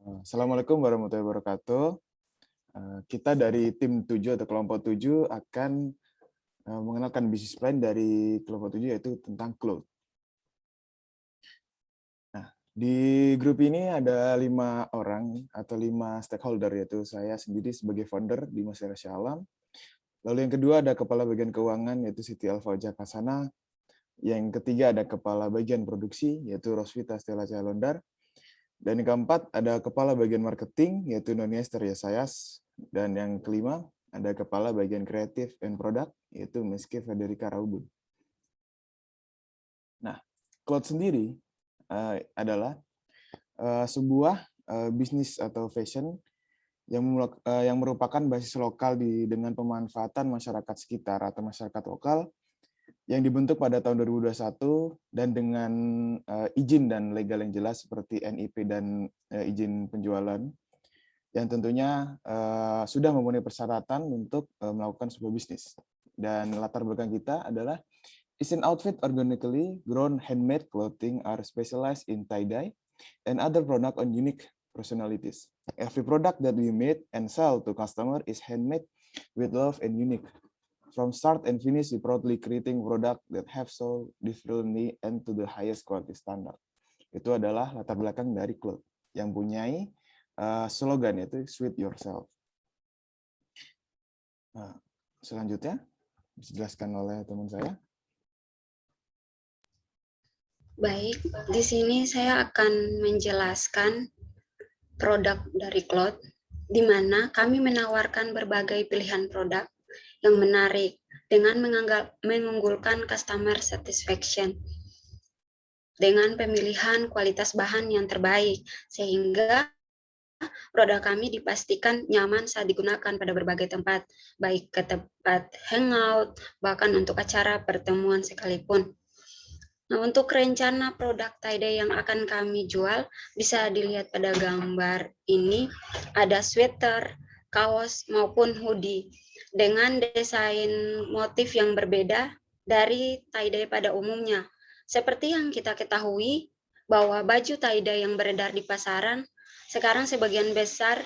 Assalamualaikum warahmatullahi wabarakatuh. Kita dari tim 7 atau kelompok 7 akan mengenalkan bisnis plan dari kelompok 7 yaitu tentang cloud. Nah, di grup ini ada 5 orang atau 5 stakeholder, yaitu saya sendiri sebagai founder Dimas Rasya Alam. Lalu yang kedua ada kepala bagian keuangan yaitu Siti Alfauja Kasana. Yang ketiga ada kepala bagian produksi yaitu Rosvita Stella Calondar. Dan yang keempat ada kepala bagian marketing yaitu Noni Esther Yesayas. Dan yang kelima ada kepala bagian kreatif and product yaitu Meski Federica Raubun. Nah, cloud sendiri adalah sebuah bisnis atau fashion yang merupakan basis lokal dengan pemanfaatan masyarakat sekitar atau masyarakat lokal yang dibentuk pada tahun 2021 dan dengan izin dan legal yang jelas seperti NIP dan izin penjualan yang tentunya sudah memenuhi persyaratan untuk melakukan sebuah bisnis. Dan latar belakang kita adalah is an outfit organically grown handmade clothing are specialized in tie-dye and other product on unique personalities. Every product that we made and sell to customer is handmade with love and unique. From start and finish, we proudly creating product that have sold differently and to the highest quality standard. Itu adalah latar belakang dari cloud yang punyai slogan yaitu Sweet Yourself. Nah, selanjutnya dijelaskan oleh teman saya. Baik, di sini saya akan menjelaskan produk dari cloud, di mana kami menawarkan berbagai pilihan produk yang menarik dengan mengunggulkan customer satisfaction dengan pemilihan kualitas bahan yang terbaik, sehingga produk kami dipastikan nyaman saat digunakan pada berbagai tempat, baik ke tempat hangout, bahkan untuk acara pertemuan sekalipun. Nah, untuk rencana produk tie-dye yang akan kami jual, bisa dilihat pada gambar ini, ada sweater, kaos, maupun hoodie, dengan desain motif yang berbeda dari tie-dye pada umumnya. Seperti yang kita ketahui, bahwa baju tie-dye yang beredar di pasaran, sekarang sebagian besar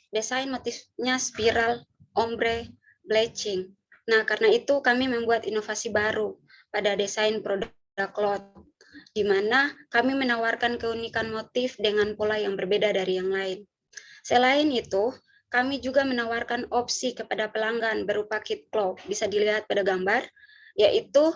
desain motifnya spiral, ombre, bleaching. Nah, karena itu kami membuat inovasi baru pada desain produk cloth, di mana kami menawarkan keunikan motif dengan pola yang berbeda dari yang lain. Selain itu, kami juga menawarkan opsi kepada pelanggan berupa kit cloth, bisa dilihat pada gambar, yaitu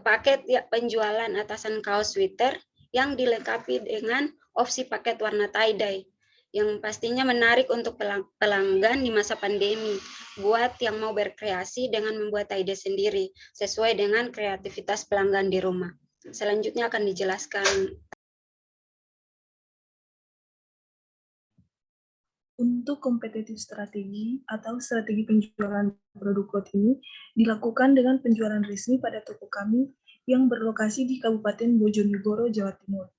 paket penjualan atasan kaos sweater yang dilengkapi dengan opsi paket warna tie-dye, yang pastinya menarik untuk pelanggan di masa pandemi, buat yang mau berkreasi dengan membuat tie-dye sendiri, sesuai dengan kreativitas pelanggan di rumah. Selanjutnya akan dijelaskan. Untuk kompetitif strategi atau strategi penjualan produk cloud ini dilakukan dengan penjualan resmi pada toko kami yang berlokasi di Kabupaten Bojonegoro, Jawa Timur.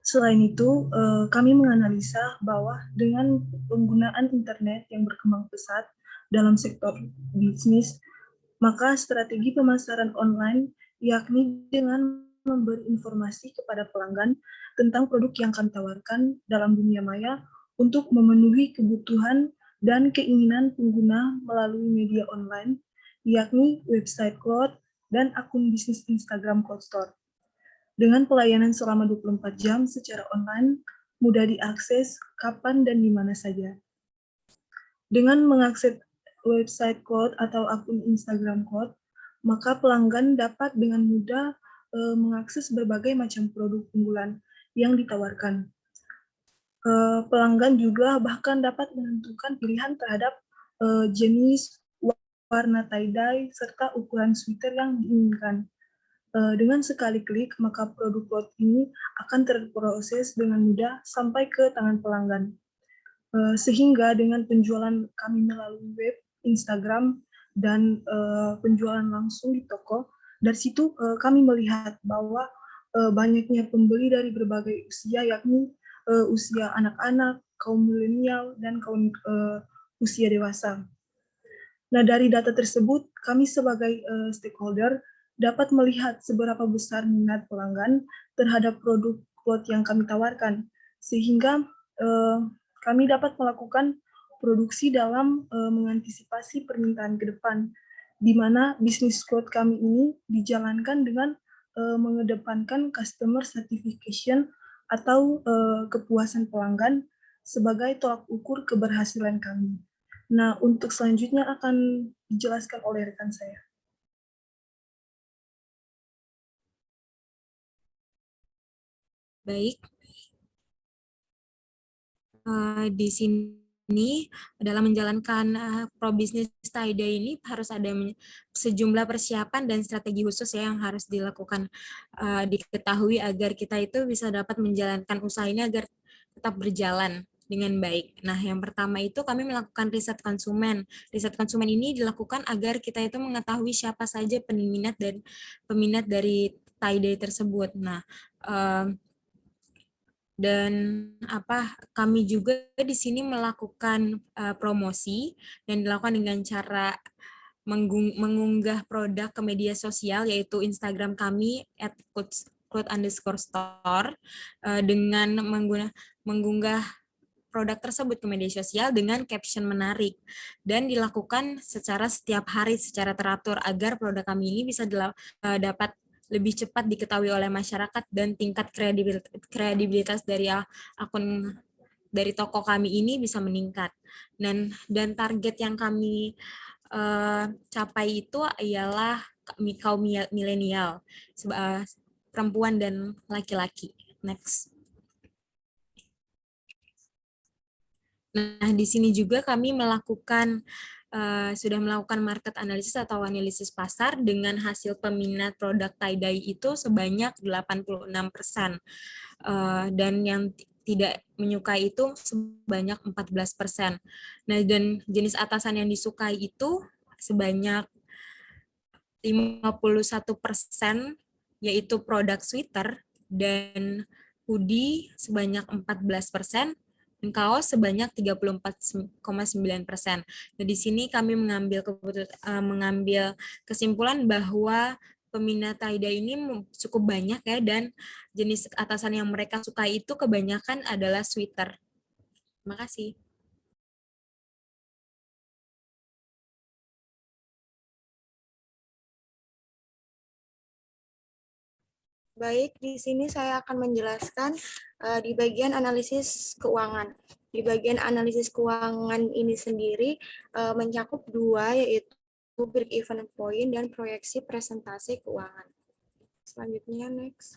Selain itu, kami menganalisa bahwa dengan penggunaan internet yang berkembang pesat dalam sektor bisnis, maka strategi pemasaran online yakni dengan memberi informasi kepada pelanggan tentang produk yang kami tawarkan dalam dunia maya untuk memenuhi kebutuhan dan keinginan pengguna melalui media online, yakni website cloud dan akun bisnis Instagram Cloud Store. Dengan pelayanan selama 24 jam secara online, mudah diakses kapan dan di mana saja. Dengan mengakses website cloud atau akun Instagram cloud, maka pelanggan dapat dengan mudah mengakses berbagai macam produk unggulan yang ditawarkan. Pelanggan juga bahkan dapat menentukan pilihan terhadap jenis, warna tie-dye, serta ukuran sweater yang diinginkan. Dengan sekali klik, maka produk cloud ini akan terproses dengan mudah sampai ke tangan pelanggan. Sehingga dengan penjualan kami melalui web, Instagram, dan penjualan langsung di toko, dari situ kami melihat bahwa banyaknya pembeli dari berbagai usia, yakni usia anak-anak, kaum milenial, dan kaum usia dewasa. Nah, dari data tersebut, kami sebagai stakeholder dapat melihat seberapa besar minat pelanggan terhadap produk cloud yang kami tawarkan, sehingga kami dapat melakukan produksi dalam mengantisipasi permintaan ke depan, di mana bisnis cloud kami ini dijalankan dengan mengedepankan customer certification atau kepuasan pelanggan sebagai tolak ukur keberhasilan kami. Nah, untuk selanjutnya akan dijelaskan oleh rekan saya. Baik, di sini dalam menjalankan probisnis tie-dye ini harus ada sejumlah persiapan dan strategi khusus ya yang harus dilakukan, diketahui agar kita itu bisa dapat menjalankan usaha ini agar tetap berjalan dengan baik. Nah, yang pertama itu kami melakukan riset konsumen. Riset konsumen ini dilakukan agar kita itu mengetahui siapa saja peminat dari tie-dye tersebut. Nah, dan kami juga di sini melakukan promosi dan dilakukan dengan cara mengunggah produk ke media sosial, yaitu Instagram kami @cloud_store dengan mengunggah produk tersebut ke media sosial dengan caption menarik, dan dilakukan secara setiap hari secara teratur agar produk kami ini bisa dapat lebih cepat diketahui oleh masyarakat dan tingkat kredibilitas dari akun dari toko kami ini bisa meningkat. Dan target yang kami capai itu ialah kaum milenial, perempuan dan laki-laki. Next. Nah, di sini juga kami sudah melakukan market analysis atau analisis pasar dengan hasil peminat produk tie-dye itu sebanyak 86%. Dan yang tidak menyukai itu sebanyak 14%. Nah, dan jenis atasan yang disukai itu sebanyak 51%, yaitu produk sweater, dan hoodie sebanyak 14%, dan kaos sebanyak 34,9%. Nah, di sini kami mengambil kesimpulan bahwa peminat tie-dye ini cukup banyak ya, dan jenis atasan yang mereka sukai itu kebanyakan adalah sweater. Terima kasih. Baik, di sini saya akan menjelaskan di bagian analisis keuangan. Di bagian analisis keuangan ini sendiri mencakup dua, yaitu break-even point dan proyeksi presentasi keuangan. Selanjutnya, next.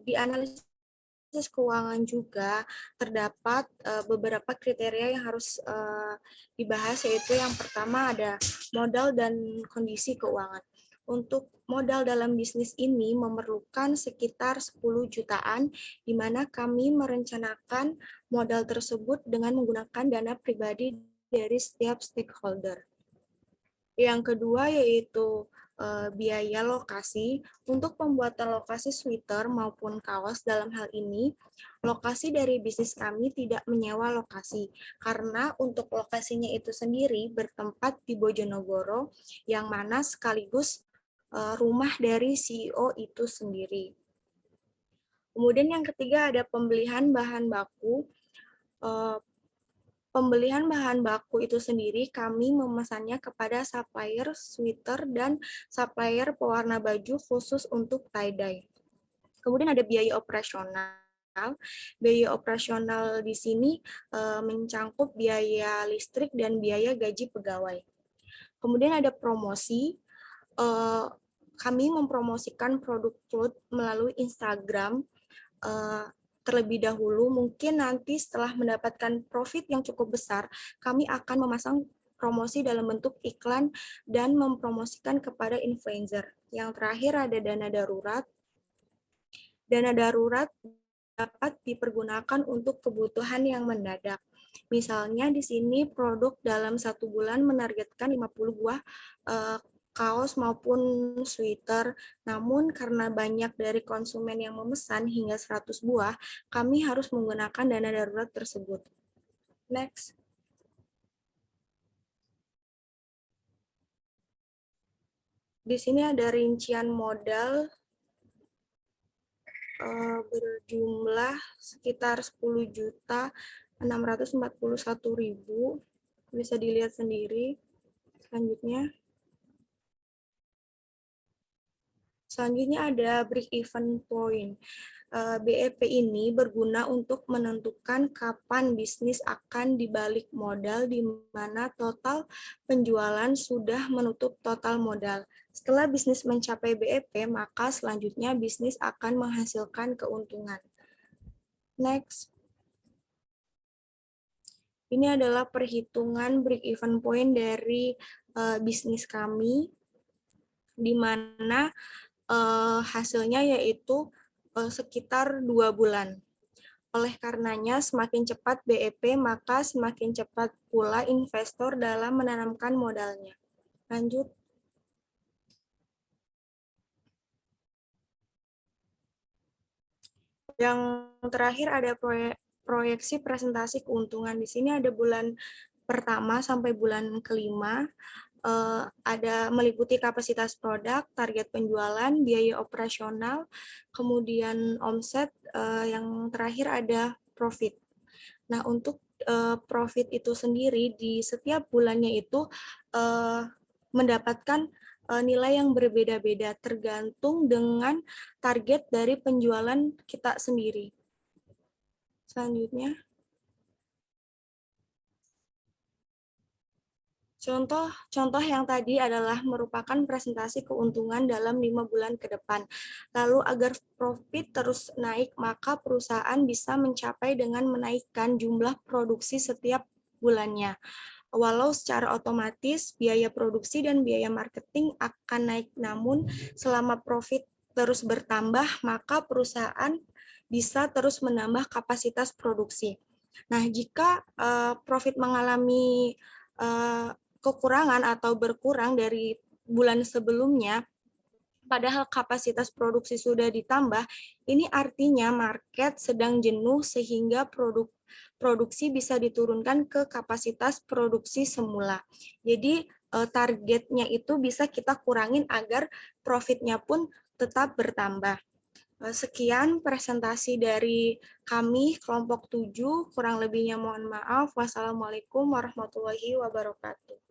Di analisis keuangan juga terdapat beberapa kriteria yang harus dibahas, yaitu yang pertama ada modal dan kondisi keuangan. Untuk modal dalam bisnis ini memerlukan sekitar 10 jutaan, di mana kami merencanakan modal tersebut dengan menggunakan dana pribadi dari setiap stakeholder. Yang kedua yaitu biaya lokasi. Untuk pembuatan lokasi sweater maupun kaos dalam hal ini, lokasi dari bisnis kami tidak menyewa lokasi, karena untuk lokasinya itu sendiri bertempat di Bojonegoro, yang mana sekaligus rumah dari CEO itu sendiri. Kemudian yang ketiga ada pembelian bahan baku. Pembelian bahan baku itu sendiri kami memesannya kepada supplier sweater dan supplier pewarna baju khusus untuk tie-dye. Kemudian ada biaya operasional. Biaya operasional di sini mencangkup biaya listrik dan biaya gaji pegawai. Kemudian ada promosi. Kami mempromosikan produk cloth melalui Instagram terlebih dahulu. Mungkin nanti setelah mendapatkan profit yang cukup besar, kami akan memasang promosi dalam bentuk iklan dan mempromosikan kepada influencer. Yang terakhir ada dana darurat. Dana darurat dapat dipergunakan untuk kebutuhan yang mendadak. Misalnya di sini produk dalam 1 bulan menargetkan 50 buah kaos maupun sweater, namun karena banyak dari konsumen yang memesan hingga 100 buah, kami harus menggunakan dana darurat tersebut. Next. Di sini ada rincian modal. berjumlah sekitar 10.641.000. Bisa dilihat sendiri. Selanjutnya ada break even point. BEP ini berguna untuk menentukan kapan bisnis akan dibalik modal di mana total penjualan sudah menutup total modal. Setelah bisnis mencapai BEP, maka selanjutnya bisnis akan menghasilkan keuntungan. Next. Ini adalah perhitungan break even point dari bisnis kami, di mana hasilnya yaitu sekitar 2 bulan. Oleh karenanya, semakin cepat BEP, maka semakin cepat pula investor dalam menanamkan modalnya. Lanjut. Yang terakhir ada proyeksi presentasi keuntungan. Di sini ada bulan pertama sampai bulan kelima. Ada meliputi kapasitas produk, target penjualan, biaya operasional, kemudian omset, yang terakhir ada profit. Nah, untuk profit itu sendiri di setiap bulannya itu mendapatkan nilai yang berbeda-beda tergantung dengan target dari penjualan kita sendiri. Selanjutnya. Contoh yang tadi adalah merupakan presentasi keuntungan dalam 5 bulan ke depan. Lalu agar profit terus naik, maka perusahaan bisa mencapai dengan menaikkan jumlah produksi setiap bulannya. Walau secara otomatis biaya produksi dan biaya marketing akan naik, namun selama profit terus bertambah, maka perusahaan bisa terus menambah kapasitas produksi. Nah, jika profit mengalami kekurangan atau berkurang dari bulan sebelumnya, padahal kapasitas produksi sudah ditambah, ini artinya market sedang jenuh sehingga produksi bisa diturunkan ke kapasitas produksi semula. Jadi targetnya itu bisa kita kurangin agar profitnya pun tetap bertambah. Sekian presentasi dari kami kelompok 7, kurang lebihnya mohon maaf. Wassalamualaikum warahmatullahi wabarakatuh.